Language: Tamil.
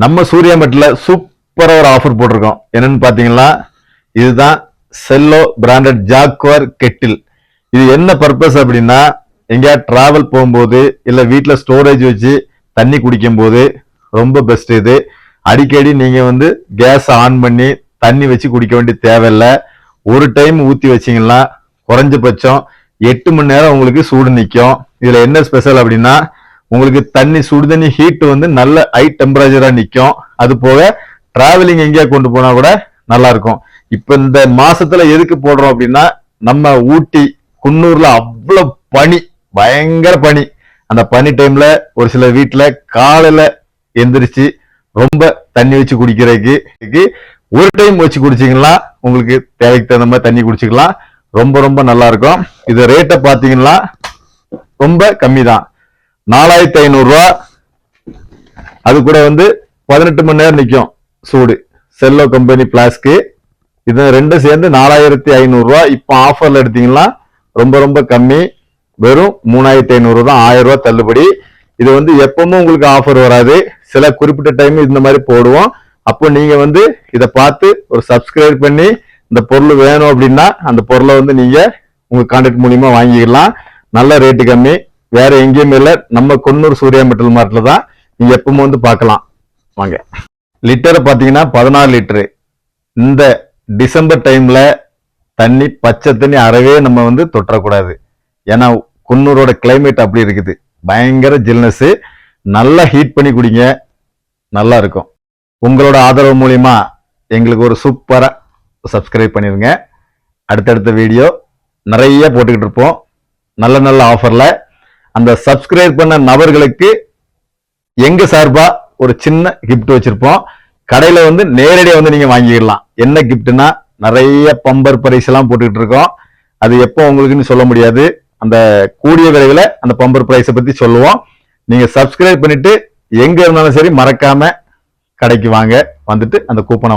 நம்ம சூர்யாமெட்ல சூப்பரா ஒரு ஆஃபர் போட்டிருக்கோம். என்னன்னு பாத்தீங்கன்னா, இதுதான் செல்லோ பிராண்டட் ஜாக்வார் கெட்டில். இது என்ன பர்பஸ் அப்படின்னா, எங்கேயா டிராவல் போகும்போது இல்ல வீட்டுல ஸ்டோரேஜ் வச்சு தண்ணி குடிக்கும் போது ரொம்ப பெஸ்ட். இது அடிக்கடி நீங்க கேஸ் ஆன் பண்ணி தண்ணி வச்சு குடிக்க வேண்டிய தேவையில்லை. ஒரு டைம் ஊத்தி வச்சீங்கன்னா குறைஞ்சபட்சம் 8 மணி நேரம் உங்களுக்கு சூடு நிற்கும். இதுல என்ன ஸ்பெஷல் அப்படின்னா, உங்களுக்கு தண்ணி சுடுதண்ணி ஹீட் நல்ல ஹை டெம்பரேச்சரா நிற்கும். அது போக டிராவலிங் எங்கேயா கொண்டு போனா கூட நல்லா இருக்கும். இப்ப இந்த மாசத்துல எதுக்கு போடுறோம் அப்படின்னா, நம்ம ஊட்டி குன்னூர்ல அவ்வளவு பனி, பயங்கர பனி. அந்த பனி டைம்ல ஒரு சில வீட்டுல காலையில எந்திரிச்சு ரொம்ப தண்ணி வச்சு குடிக்கிறதுக்கு ஒரு டைம் வச்சு குடிச்சீங்கன்னா உங்களுக்கு தேவைக்கு தகுந்த மாதிரி தண்ணி குடிச்சுக்கலாம். ரொம்ப ரொம்ப நல்லா இருக்கும். இது ரேட்டை பாத்தீங்கன்னா ரொம்ப கம்மி தான், 4500 ரூபா. அது கூட 18 மணி நேரம் நிற்கும் சூடு. செல்லோ கம்பெனி பிளாஸ்க்கு இது ரெண்டும் சேர்ந்து 4500 ரூபா. இப்ப ஆஃபர்ல எடுத்தீங்கன்னா ரொம்ப ரொம்ப கம்மி, வெறும் 3500 தான், 1000 ரூபாய் தள்ளுபடி. இது எப்பவுமே உங்களுக்கு ஆஃபர் வராது, சில குறிப்பிட்ட டைம் இந்த மாதிரி போடுவோம். அப்போ நீங்க இதை பார்த்து ஒரு சப்ஸ்கிரைப் பண்ணி இந்த பொருள் வேணும் அப்படின்னா அந்த பொருளை நீங்க உங்க கான்டாக்ட் மூலியமா வாங்கிக்கலாம். நல்ல ரேட்டு கம்மி, வேற எங்கேயுமே இல்லை, நம்ம குன்னூர் சூர்யா மெட்டல் மார்ட்ல தான் நீங்க எப்பவும் பார்க்கலாம். வாங்க. லிட்டரை பாத்தீங்கன்னா 14 லிட்டரு. இந்த டிசம்பர் டைம்ல தண்ணி, பச்சை தண்ணி அறவே நம்ம தொட்டக்கூடாது. ஏன்னா குன்னூரோட கிளைமேட் அப்படி இருக்குது, பயங்கர ஜில்னஸ். நல்லா ஹீட் பண்ணி குடிங்க, நல்லா இருக்கும். உங்களோட ஆதரவு மூலியமா எங்களுக்கு ஒரு சூப்பரா சப்ஸ்கிரைப் பண்ணிருங்க. அடுத்தடுத்த வீடியோ நிறைய போட்டுக்கிட்டு இருப்போம், நல்ல நல்ல ஆஃபர்ல. அந்த சப்ஸ்கிரைப் பண்ண நபர்களுக்கு எங்க சார்பா ஒரு சின்ன கிஃப்ட் வச்சிருப்போம். கடையில நேரடியா நீங்க வாங்கிடலாம். என்ன கிஃப்ட்னா, நிறைய பம்பர் பரிசு எல்லாம் போட்டுக்கிட்டு இருக்கோம். அது எப்போ உங்களுக்குன்னு சொல்ல முடியாது. அந்த கூடிய விரைவில் அந்த பம்பர் பிரைஸை பத்தி சொல்லுவோம். நீங்க சப்ஸ்கிரைப் பண்ணிட்டு எங்க இருந்தாலும் சரி மறக்காம கடைக்கு வாங்க, வந்துட்டு அந்த கூப்பனை